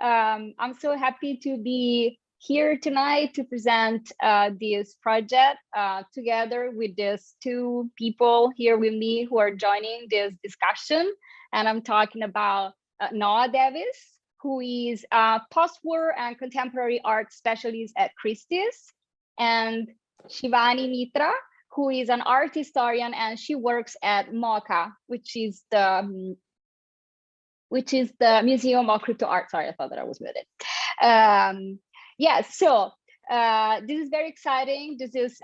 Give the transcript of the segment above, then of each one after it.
I'm so happy to be here tonight to present this project together with these two people here with me who are joining this discussion. And I'm talking about Noah Davis, who is a post-war and contemporary art specialist at Christie's, and Shivani Mitra, who is an art historian, and she works at MoCA, which is the Museum of Crypto Art. Sorry, I thought that I was muted. So this is very exciting. This is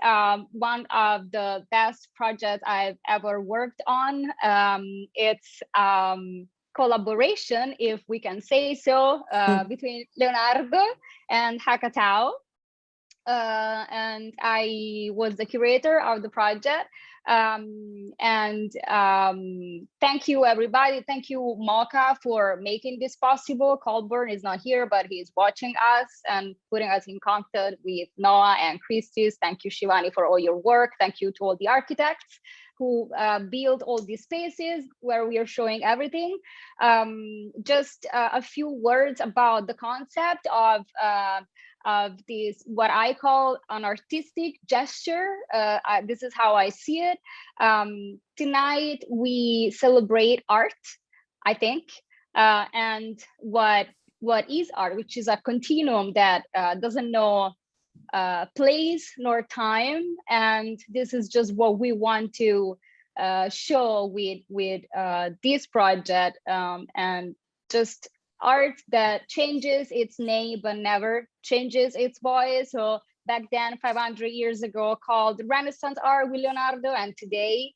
one of the best projects I've ever worked on. It's collaboration, if we can say so, between Leonardo and Hackatao. And I was the curator of the project. Thank you, everybody. Thank you, MoCA, for making this possible. Colburn is not here, but he's watching us and putting us in contact with Noah and Christie's. Thank you, Shivani, for all your work. Thank you to all the architects who build all these spaces where we are showing everything. Just a few words about the concept of this, what I call an artistic gesture. This is how I see it. Tonight we celebrate art, I think, and what is art, which is a continuum that doesn't know place nor time, and this is just what we want to show with this project, and just art that changes its name but never changes its voice. So back then, 500 years ago, called Renaissance art with Leonardo, and today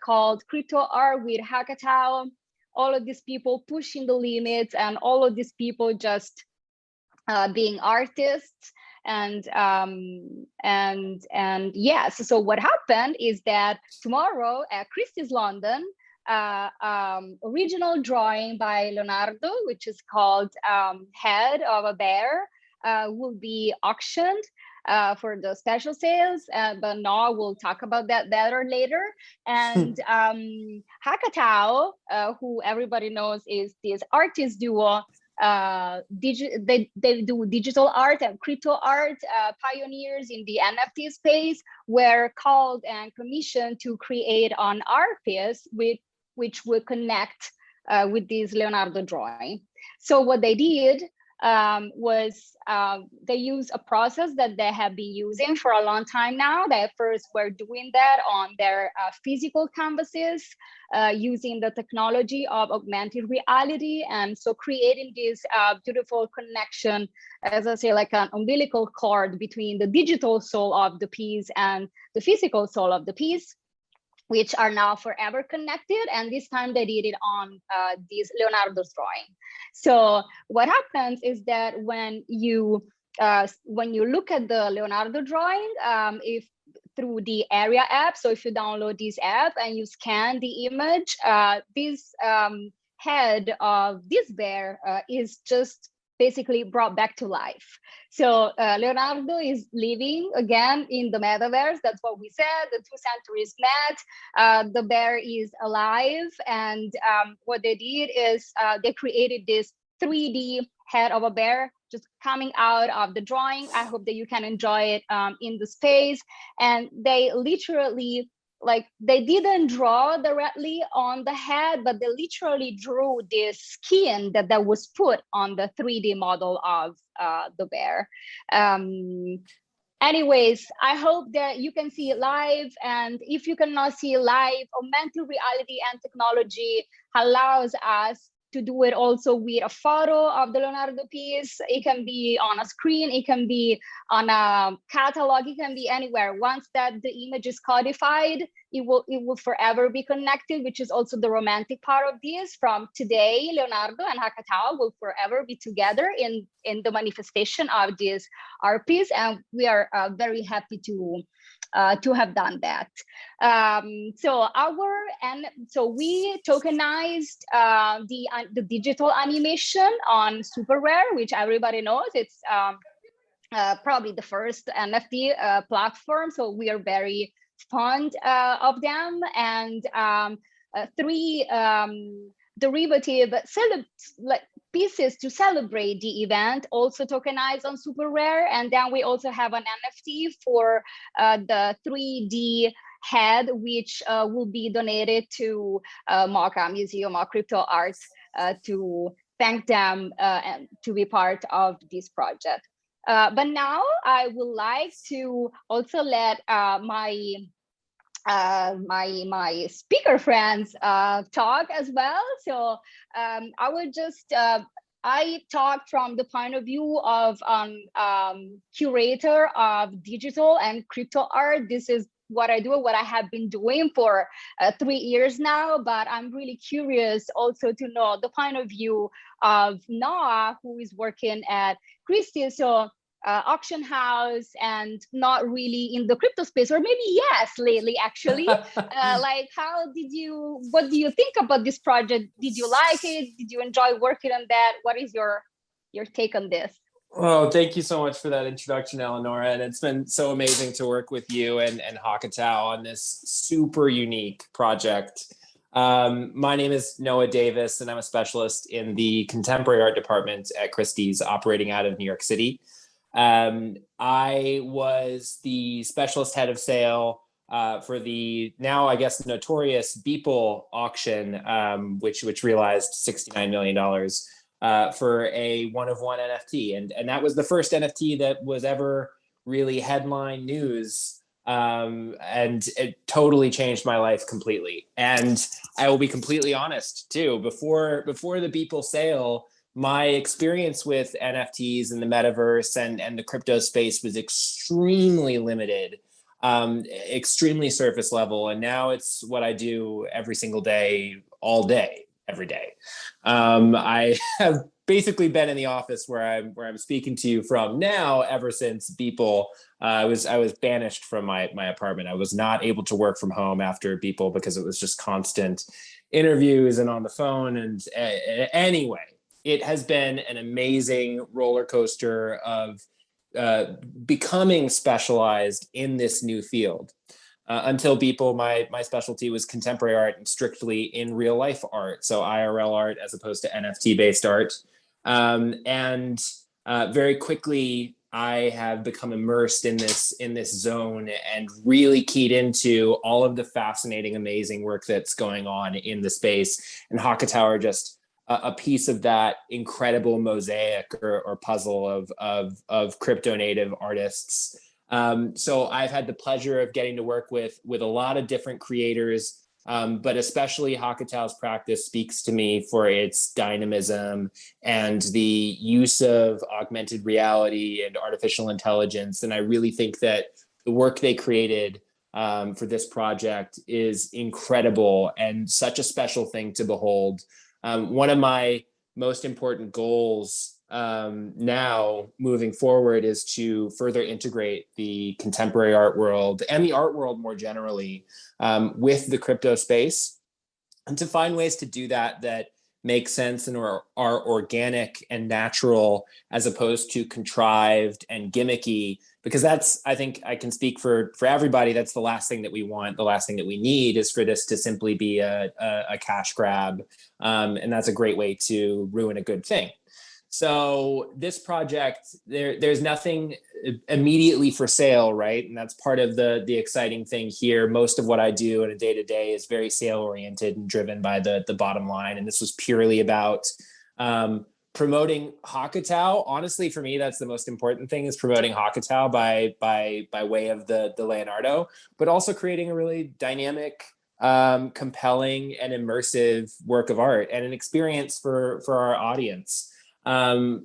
called crypto art with Hackatao. All of these people pushing the limits, and all of these people just being artists. And yes, so what happened is that tomorrow at Christie's London, original drawing by Leonardo, which is called Head of a Bear, will be auctioned for the special sales, but Noah will talk about that better later. And Hackatao, who everybody knows is this artist duo, they do digital art and crypto art, pioneers in the NFT space, were called and commissioned to create an art piece which would connect with this Leonardo drawing. So what they did was they used a process that they have been using for a long time now. They first were doing that on their physical canvases, using the technology of augmented reality, and so creating this beautiful connection, as I say, like an umbilical cord between the digital soul of the piece and the physical soul of the piece, which are now forever connected. And this time they did it on this Leonardo's drawing. So what happens is that when you look at the Leonardo drawing, if through the Area app, so if you download this app and you scan the image, this head of this bear is just basically brought back to life. So Leonardo is living again in the metaverse. That's what we said. The two centuries met. The bear is alive, and what they did is they created this 3D head of a bear just coming out of the drawing. I hope that you can enjoy it in the space. And they literally, like, they didn't draw directly on the head, but they literally drew this skin that was put on the 3D model of the bear. Anyways, I hope that you can see it live. And if you cannot see it live, augmented reality and technology allows us to do it also with a photo of the Leonardo piece. It can be on a screen, it can be on a catalog, it can be anywhere. Once that the image is codified, it will forever be connected, which is also the romantic part of this. From today, Leonardo and Hackatao will forever be together in the manifestation of this art piece, and we are very happy to have done that. So we tokenized the digital animation on Super Rare, which everybody knows. It's probably the first NFT platform. So we are very fond of them, and three derivative pieces to celebrate the event, also tokenized on Super Rare. And then we also have an NFT for the 3D head, which will be donated to MoCA, Museum of Crypto Art, to thank them and to be part of this project. But now I would like to also let my speaker friends talk as well. So I would just I talk from the point of view of curator of digital and crypto art. This is what I do, what I have been doing for 3 years now, but I'm really curious also to know the point of view of Noah, who is working at Christie. So auction house and not really in the crypto space, or maybe yes, lately actually. Like, what do you think about this project? Did you like it? Did you enjoy working on that? What is your take on this? Well, thank you so much for that introduction, Eleonora. And it's been so amazing to work with you and Hackatao on this super unique project. My name is Noah Davis, and I'm a specialist in the contemporary art department at Christie's, operating out of New York City. I was the specialist head of sale for the now, I guess, notorious Beeple auction, which realized $69 million. For a one-of-one NFT. And that was the first NFT that was ever really headline news. And it totally changed my life completely. And I will be completely honest too, before the Beeple sale, my experience with NFTs and the metaverse and the crypto space was extremely limited, extremely surface level. And now it's what I do every single day, all day. Every day. I have basically been in the office where I'm speaking to you from now ever since Beeple. I was banished from my apartment. I was not able to work from home after Beeple because it was just constant interviews and on the phone. And anyway, it has been an amazing roller coaster of becoming specialized in this new field. Until Beeple, my specialty was contemporary art and strictly in real life art, so IRL art as opposed to NFT based art. And very quickly, I have become immersed in this zone and really keyed into all of the fascinating, amazing work that's going on in the space. And Hackatao are just a piece of that incredible mosaic or puzzle of crypto native artists. So I've had the pleasure of getting to work with a lot of different creators, but especially Hackatao's practice speaks to me for its dynamism and the use of augmented reality and artificial intelligence. And I really think that the work they created for this project is incredible and such a special thing to behold. One of my most important goals now moving forward is to further integrate the contemporary art world and the art world more generally with the crypto space, and to find ways to do that make sense and are organic and natural as opposed to contrived and gimmicky, because that's, I think I can speak for everybody, that's the last thing that we want. The last thing that we need is for this to simply be a cash grab, and that's a great way to ruin a good thing. So this project, there's nothing immediately for sale, right? And that's part of the exciting thing here. Most of what I do in a day-to-day is very sale-oriented and driven by the bottom line. And this was purely about promoting Hackatao. Honestly, for me, that's the most important thing, is promoting Hackatao by way of the Leonardo, but also creating a really dynamic, compelling and immersive work of art and an experience for our audience. My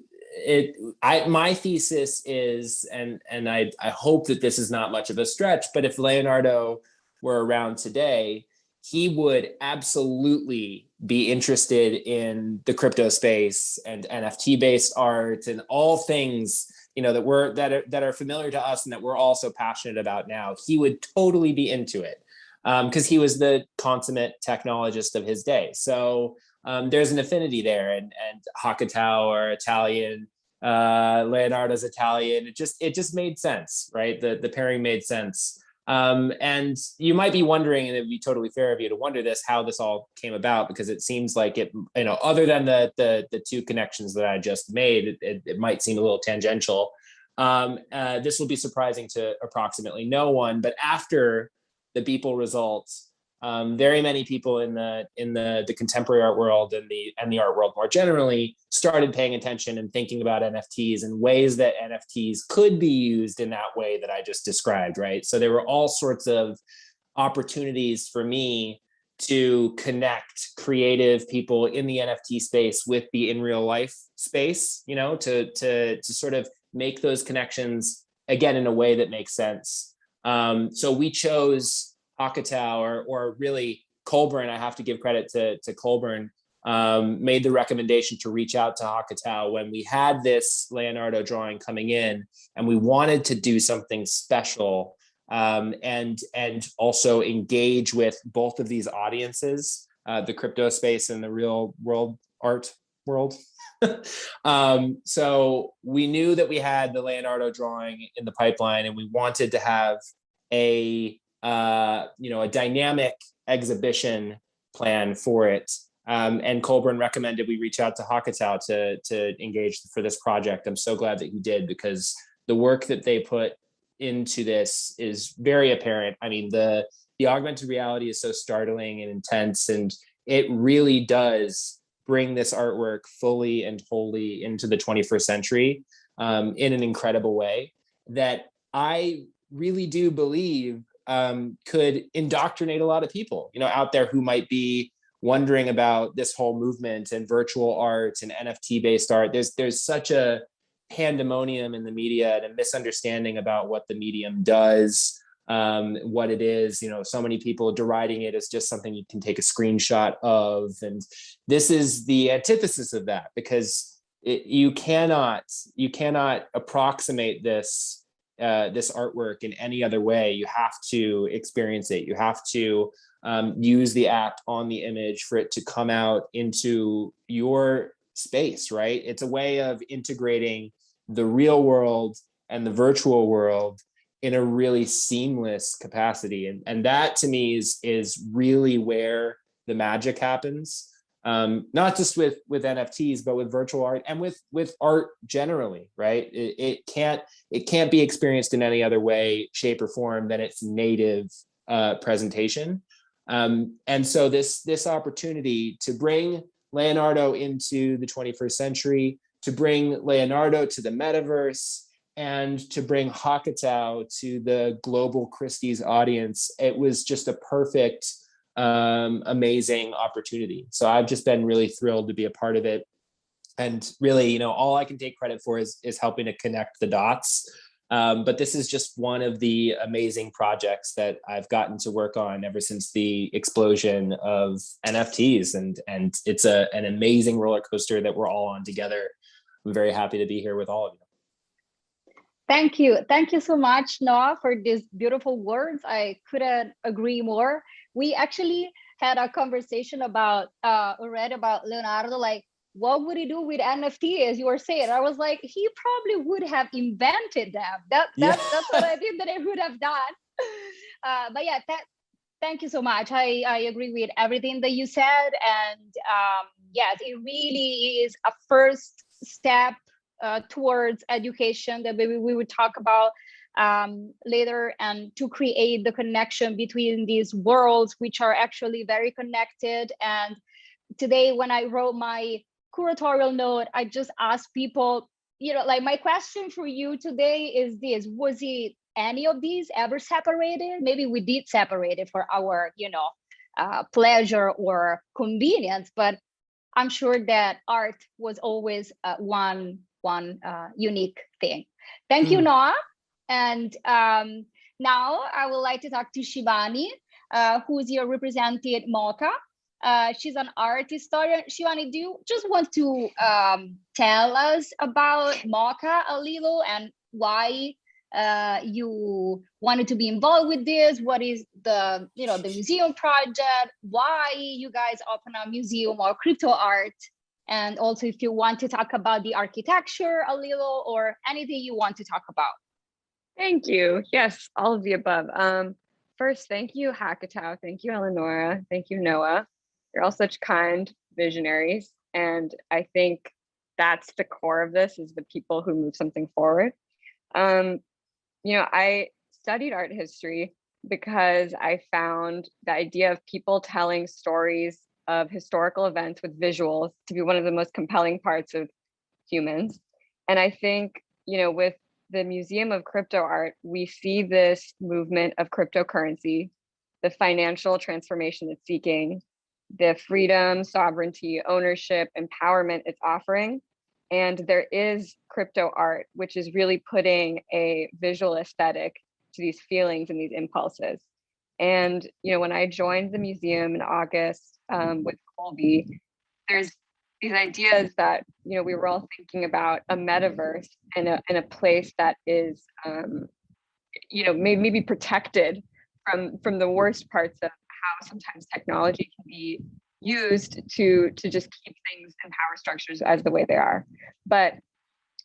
thesis is, and I hope that this is not much of a stretch, but if Leonardo were around today, he would absolutely be interested in the crypto space and NFT based art and all things, that are familiar to us and that we're also passionate about now. He would totally be into it, because he was the consummate technologist of his day. So there's an affinity there, and Hackatao are Italian, Leonardo's Italian. It just made sense, right? The pairing made sense. And you might be wondering, and it'd be totally fair of you to wonder this, how this all came about, because it seems like it, other than the two connections that I just made, it might seem a little tangential. This will be surprising to approximately no one, but after the Beeple results, very many people in the contemporary art world and the art world more generally started paying attention and thinking about NFTs and ways that NFTs could be used in that way that I just described, right? So there were all sorts of opportunities for me to connect creative people in the NFT space with the in real life space, to sort of make those connections again in a way that makes sense. So we chose Hackatao, or really Colburn. I have to give credit to Colburn, made the recommendation to reach out to Hackatao when we had this Leonardo drawing coming in, and we wanted to do something special, and also engage with both of these audiences, the crypto space and the real world art world. So we knew that we had the Leonardo drawing in the pipeline, and we wanted to have a dynamic exhibition plan for it. And Colburn recommended we reach out to Hackatao to engage for this project. I'm so glad that he did, because the work that they put into this is very apparent. I mean, the augmented reality is so startling and intense, and it really does bring this artwork fully and wholly into the 21st century in an incredible way that I really do believe could indoctrinate a lot of people, out there who might be wondering about this whole movement and virtual art and NFT based art. There's such a pandemonium in the media and a misunderstanding about what the medium does, what it is. So many people deriding it as just something you can take a screenshot of, and this is the antithesis of that, because you cannot approximate this artwork in any other way. You have to experience it. You have to use the app on the image for it to come out into your space, right? It's a way of integrating the real world and the virtual world in a really seamless capacity. And that to me is really where the magic happens. Not just with NFTs, but with virtual art and with art generally, right? It can't be experienced in any other way, shape, or form than its native presentation. And so this opportunity to bring Leonardo into the 21st century, to bring Leonardo to the metaverse, and to bring Hackatao to the global Christie's audience, it was just a perfect, amazing opportunity. So I've just been really thrilled to be a part of it. And really, all I can take credit for is helping to connect the dots. But this is just one of the amazing projects that I've gotten to work on ever since the explosion of NFTs. And it's an amazing roller coaster that we're all on together. I'm very happy to be here with all of you. Thank you. Thank you so much, Noah, for these beautiful words. I couldn't agree more. We actually had a conversation about already about Leonardo, like, what would he do with NFT, as you were saying? I was like, he probably would have invented them. That's what I think that he would have done. But yeah, thank you so much. I agree with everything that you said. And yes, it really is a first step towards education that maybe we would talk about later, and to create the connection between these worlds, which are actually very connected. And today, when I wrote my curatorial note, I just asked people, like, my question for you today is this: was it any of these ever separated? Maybe we did separate it for our, pleasure or convenience, but I'm sure that art was always one unique thing. Thank you, Noah. And now I would like to talk to Shivani, who's here represented MoCA. She's an art historian. Shivani, do you just want to tell us about MoCA a little, and why you wanted to be involved with this? What is the museum project? Why you guys open a museum or crypto art? And also, if you want to talk about the architecture a little, or anything you want to talk about. Thank you. Yes, all of the above. First, thank you, Hackatao. Thank you, Eleonora. Thank you, Noah. You're all such kind visionaries. And I think that's the core of this, is the people who move something forward. I studied art history because I found the idea of people telling stories of historical events with visuals to be one of the most compelling parts of humans. And I think, with the Museum of Crypto Art, we see this movement of cryptocurrency, the financial transformation it's seeking, the freedom, sovereignty, ownership, empowerment it's offering. And there is crypto art, which is really putting a visual aesthetic to these feelings and these impulses. And, when I joined the museum in August with Colby, there's these ideas that, we were all thinking about a metaverse and a place that is, maybe protected from the worst parts of how sometimes technology can be used to just keep things and power structures as the way they are. But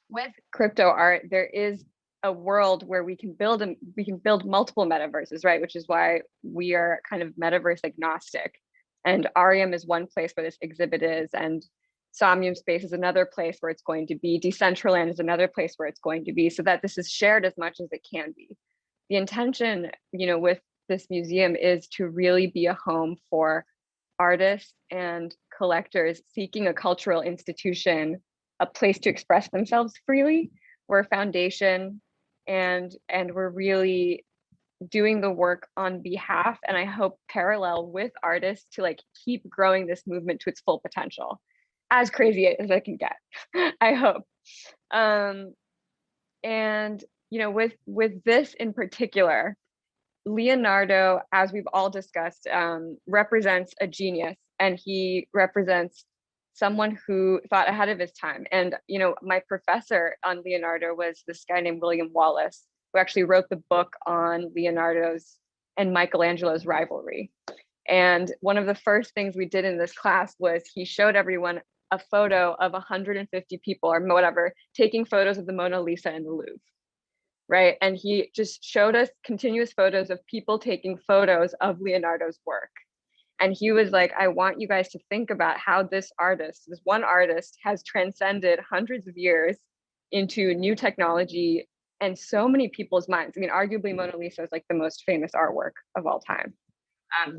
with crypto art, there is a world where we can build multiple metaverses, right? Which is why we are kind of metaverse agnostic. And Arium is one place where this exhibit is, and Somnium Space is another place where it's going to be. Decentraland is another place where it's going to be, so that this is shared as much as it can be. The intention, with this museum is to really be a home for artists and collectors seeking a cultural institution, a place to express themselves freely. We're a foundation, and we're really doing the work on behalf, and I hope parallel with artists, to like keep growing this movement to its full potential, as crazy as I can get. I hope. And with this in particular, Leonardo, as we've all discussed, represents a genius, and he represents someone who thought ahead of his time. And my professor on Leonardo was this guy named William Wallace, who actually wrote the book on Leonardo's and Michelangelo's rivalry. And one of the first things we did in this class was he showed everyone a photo of 150 people or whatever taking photos of the Mona Lisa in the Louvre, right? And he just showed us continuous photos of people taking photos of Leonardo's work. And he was like, I want you guys to think about how this one artist, has transcended hundreds of years into new technology and so many people's minds. I mean, arguably Mona Lisa is like the most famous artwork of all time,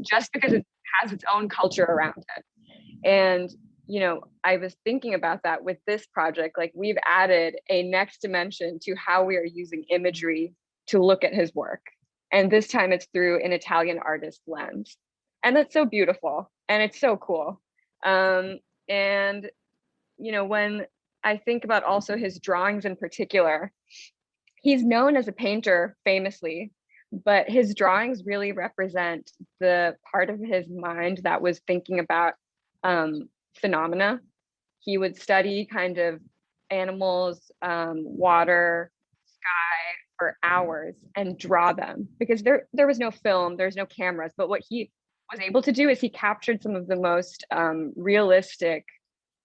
just because it has its own culture around it. And I was thinking about that with this project. Like, we've added a next dimension to how we are using imagery to look at his work. And this time it's through an Italian artist lens. And that's so beautiful. And it's so cool. And, when I think about also his drawings in particular, he's known as a painter famously, but his drawings really represent the part of his mind that was thinking about phenomena. He would study kind of animals, water, sky for hours and draw them, because there was no film, there's no cameras. But what he was able to do is he captured some of the most realistic,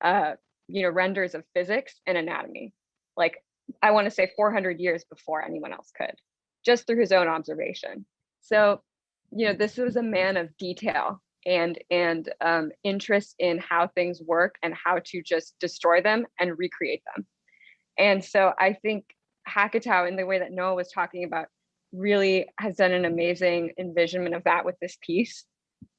renders of physics and anatomy. Like, I want to say 400 years before anyone else could, just through his own observation. So, this was a man of detail and interest in how things work and how to just destroy them and recreate them. And so I think Hackatao, in the way that Noah was talking about, really has done an amazing envisionment of that with this piece.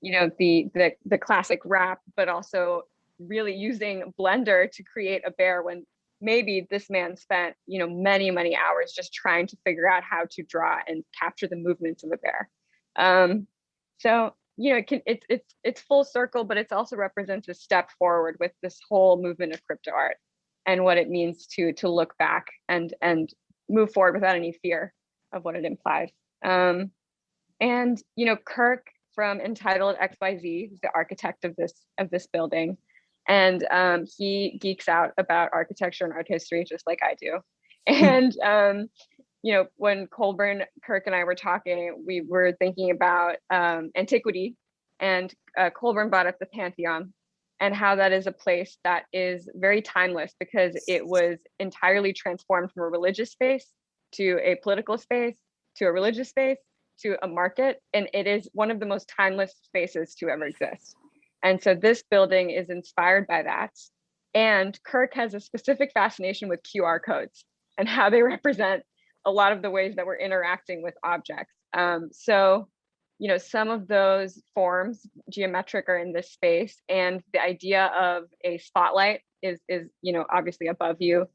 The classic wrap, but also really using Blender to create a bear, when maybe this man spent many hours just trying to figure out how to draw and capture the movements of a bear. So it's full circle, but it also represents a step forward with this whole movement of crypto art and what it means to look back and move forward without any fear of what it implies. And Kirk from Entitled XYZ, who's the architect of this building, and he geeks out about architecture and art history just like I do. And when Colburn, Kirk, and I were talking, we were thinking about antiquity, and Colburn brought up the Pantheon and how that is a place that is very timeless because it was entirely transformed from a religious space to a political space, to a religious space, to a market, and it is one of the most timeless spaces to ever exist. And so this building is inspired by that. And Kirk has a specific fascination with QR codes and how they represent a lot of the ways that we're interacting with objects. So, you know, some of those forms, geometric, are in this space, and the idea of a spotlight is you know, obviously above you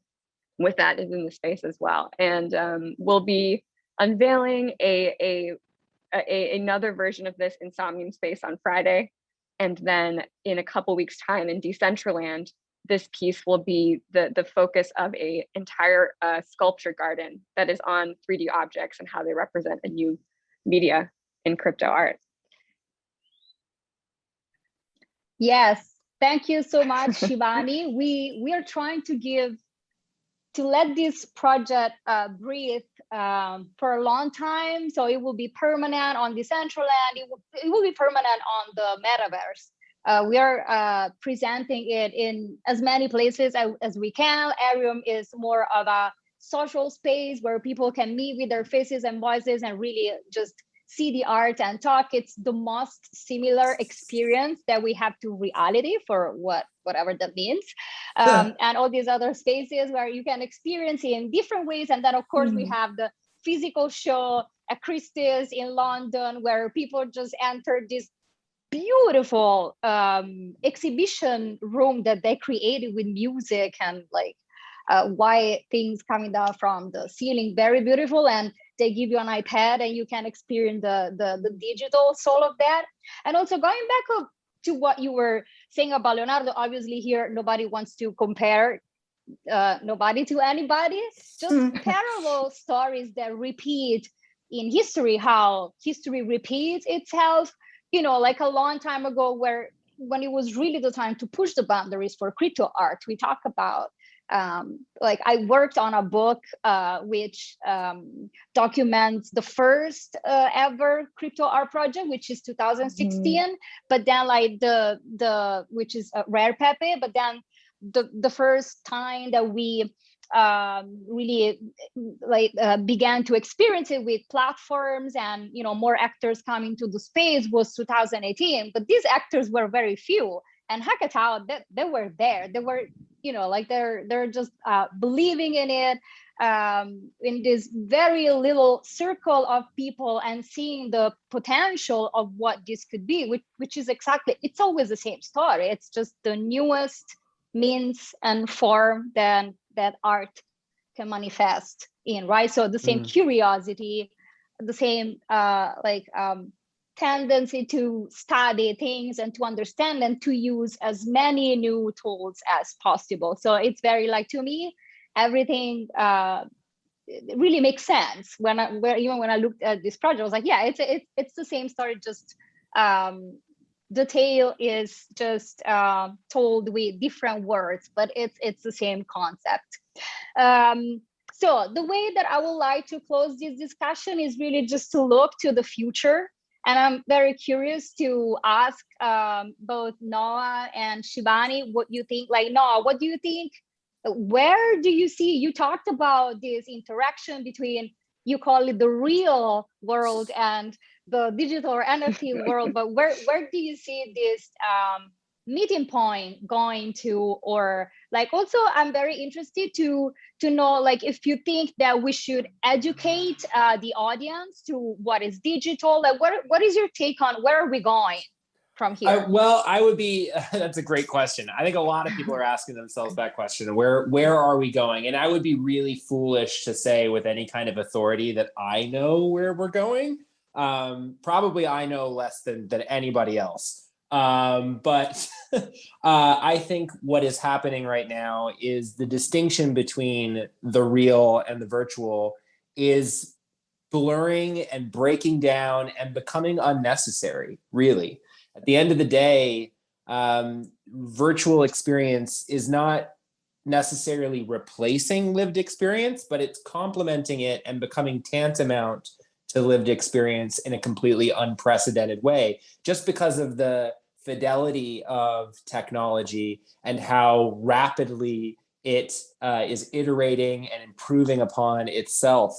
with that is in the space as well. And we'll be unveiling another version of this Insomnium space on Friday. And then in a couple weeks time in Decentraland, this piece will be the focus of a entire sculpture garden that is on 3D objects and how they represent a new media in crypto art. Yes, thank you so much, Shivani. We are trying to let this project breathe for a long time, so it will be permanent on Decentraland. It will be permanent on the metaverse. We are presenting it in as many places as we can. Arium is more of a social space where people can meet with their faces and voices and really just see the art and talk. It's the most similar experience that we have to reality, for whatever that means. And all these other spaces where you can experience it in different ways. And then of course we have the physical show at Christie's in London, where people just enter this beautiful exhibition room that they created with music and like white things coming down from the ceiling, very beautiful. And they give you an iPad and you can experience the digital soul of that. And also going back up to what you were saying about Leonardo, obviously here nobody wants to compare nobody to anybody, just parallel stories that repeat in history, how history repeats itself, you know, like a long time ago when it was really the time to push the boundaries for crypto art. We talk about like I worked on a book which documents the first ever crypto art project, which is 2016, but then like the which is Rare Pepe, but then the first time that we really like began to experience it with platforms and, you know, more actors coming to the space was 2018. But these actors were very few, and Hackatao, they were there. They were, you know, like they're just believing in it in this very little circle of people and seeing the potential of what this could be, which is exactly, it's always the same story. It's just the newest means and form that art can manifest in, right? So the same curiosity, the same tendency to study things and to understand and to use as many new tools as possible. So it's very, like, to me, everything really makes sense. Even when I looked at this project, I was like, yeah, it's the same story, just the tale is just told with different words, but it's the same concept. So the way that I would like to close this discussion is really just to look to the future. And I'm very curious to ask both Noah and Shivani what you think. Like, Noah, what do you think? Where do you see, you talked about this interaction between, you call it the real world and the digital or NFT world, but where do you see this meeting point going to? Or like, also I'm very interested to know, like, if you think that we should educate the audience to what is digital, like what is your take on where are we going from here? Well, I would be, that's a great question. I think a lot of people are asking themselves that question, where are we going? And I would be really foolish to say with any kind of authority that I know where we're going. Probably I know less than anybody else. But I think what is happening right now is the distinction between the real and the virtual is blurring and breaking down and becoming unnecessary, really. At the end of the day, virtual experience is not necessarily replacing lived experience, but it's complementing it and becoming tantamount to lived experience in a completely unprecedented way, just because of the fidelity of technology and how rapidly it is iterating and improving upon itself.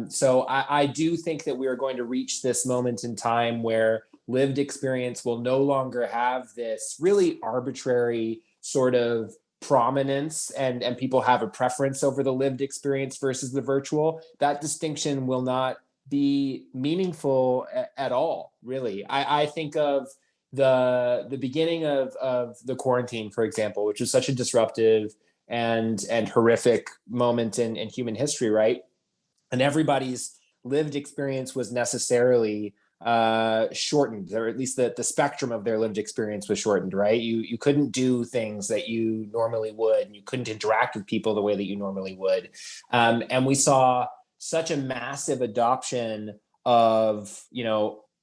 So I do think that we are going to reach this moment in time where lived experience will no longer have this really arbitrary sort of prominence, and people have a preference over the lived experience versus the virtual. That distinction will not be meaningful at all, really. I think of the beginning of the quarantine, for example, which was such a disruptive and horrific moment in human history, right? And everybody's lived experience was necessarily shortened, or at least the spectrum of their lived experience was shortened, right? You couldn't do things that you normally would, and you couldn't interact with people the way that you normally would. And we saw such a massive adoption of,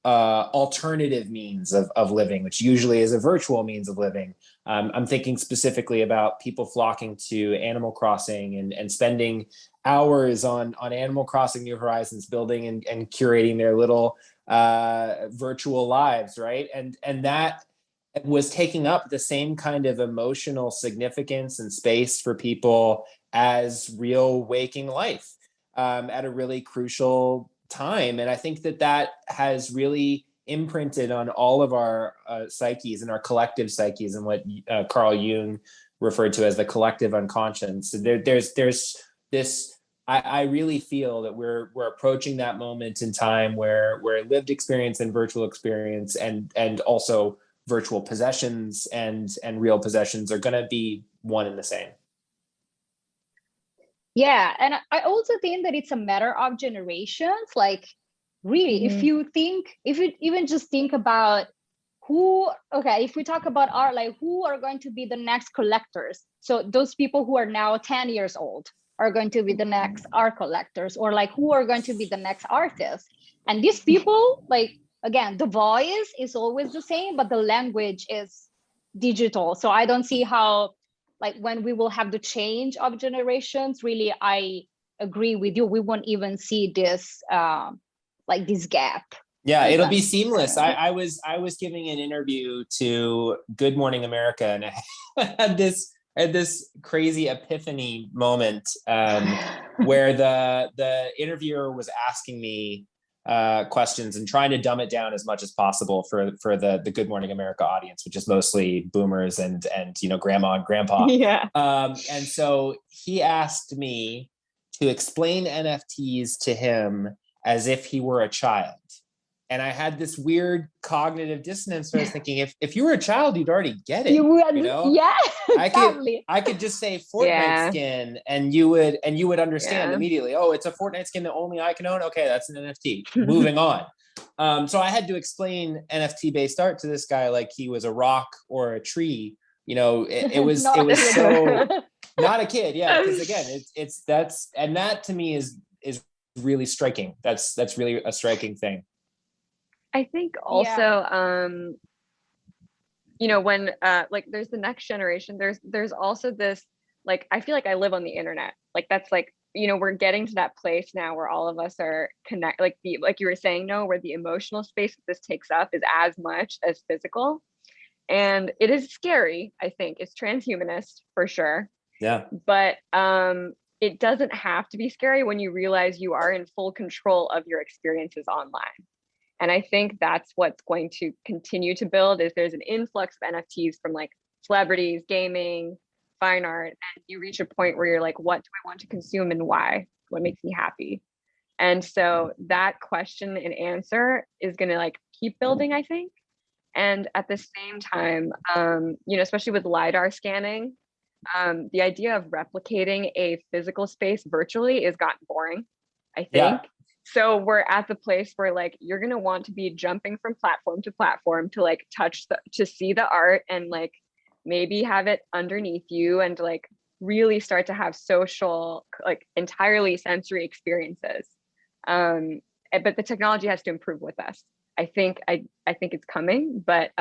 alternative means of living, which usually is a virtual means of living. I'm thinking specifically about people flocking to Animal Crossing and spending hours on Animal Crossing New Horizons, building and curating their little virtual lives, right? And that was taking up the same kind of emotional significance and space for people as real waking life at a really crucial time. And I think that has really imprinted on all of our psyches and our collective psyches, and what Carl Jung referred to as the collective unconscious. So there's this. I really feel that we're approaching that moment in time where lived experience and virtual experience, and also virtual possessions and real possessions, are going to be one and the same. Yeah, and I also think that it's a matter of generations. Like, really, if you even just think about if we talk about art, like, who are going to be the next collectors? So those people who are now 10 years old are going to be the next art collectors, or like, who are going to be the next artists? And these people, like, again, the voice is always the same, but the language is digital. So I don't see how, like, when we will have the change of generations, really, I agree with you, we won't even see this like this gap. Yeah, it'll be seamless. I was giving an interview to Good Morning America, and I had this crazy epiphany moment where the interviewer was asking me questions and trying to dumb it down as much as possible for the Good Morning America audience, which is mostly boomers and grandma and grandpa. Yeah. And so he asked me to explain NFTs to him as if he were a child. And I had this weird cognitive dissonance where I was thinking, if you were a child, you'd already get it. Yeah, exactly. I could just say Fortnite skin, and you would understand immediately. Oh, it's a Fortnite skin that only I can own. Okay, that's an NFT. Moving on. So I had to explain NFT based art to this guy like he was a rock or a tree. It was so not a kid. Yeah, because again, that to me is really striking. That's really a striking thing. I think also, when like there's the next generation, there's also this, like, I feel like I live on the internet. Like, that's like, we're getting to that place now where all of us are like you were saying, where the emotional space that this takes up is as much as physical. And it is scary, I think. It's transhumanist for sure. Yeah. But it doesn't have to be scary when you realize you are in full control of your experiences online. And I think that's what's going to continue to build, is there's an influx of NFTs from like celebrities, gaming, fine art, and you reach a point where you're like, what do I want to consume and why? What makes me happy? And so that question and answer is going to like keep building, I think. And at the same time, especially with LiDAR scanning, the idea of replicating a physical space virtually is gotten boring, I think. Yeah. So we're at the place where like you're gonna want to be jumping from platform to platform to like to see the art and like maybe have it underneath you and like really start to have social, like entirely sensory experiences. But the technology has to improve with us. I think it's coming, but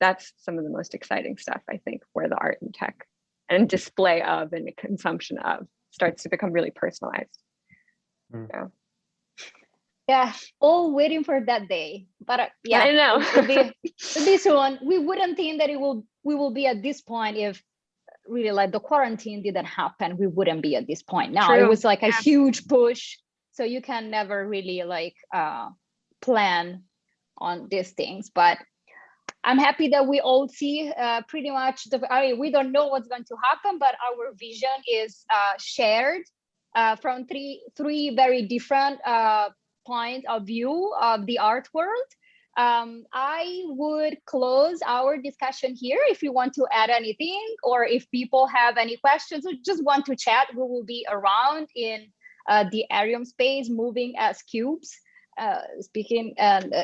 that's some of the most exciting stuff, I think, where the art and tech and display of and consumption of starts to become really personalized. Yeah, all waiting for that day. But yeah, I know. it'll be soon. We wouldn't think that we will be at this point if really like the quarantine didn't happen, we wouldn't be at this point now. True. It was like a huge push. So you can never really like plan on these things. But I'm happy that we all see pretty much we don't know what's going to happen, but our vision is shared from three very different points of view of the art world. I would close our discussion here. If you want to add anything, or if people have any questions or just want to chat, we will be around in the Arium space, moving as cubes, speaking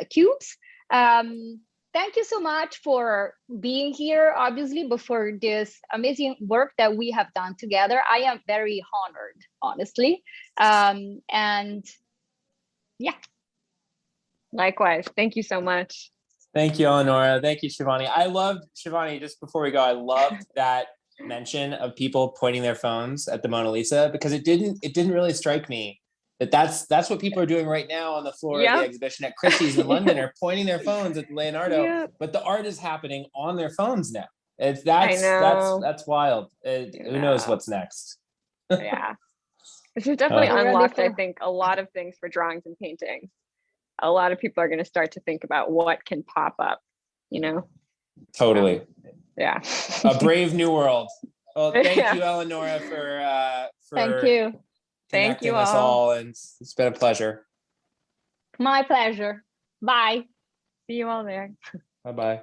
cubes. Thank you so much for being here, obviously, before this amazing work that we have done together. I am very honored, honestly. And yeah. Likewise. Thank you so much. Thank you, Eleonora. Thank you, Shivani. I loved, Shivani, just before we go, I loved that mention of people pointing their phones at the Mona Lisa, because it didn't really strike me that's what people are doing right now on the floor of the exhibition at Christie's in London, are pointing their phones at Leonardo, but the art is happening on their phones now. That's wild. Who knows what's next? Yeah. This has definitely unlocked, I think, a lot of things for drawings and paintings. A lot of people are going to start to think about what can pop up, you know? Totally. Yeah. A brave new world. Well, thank you, Eleonora, for thank you. Connecting us all, and it's been a pleasure. My pleasure. Bye. See you all there. Bye-bye.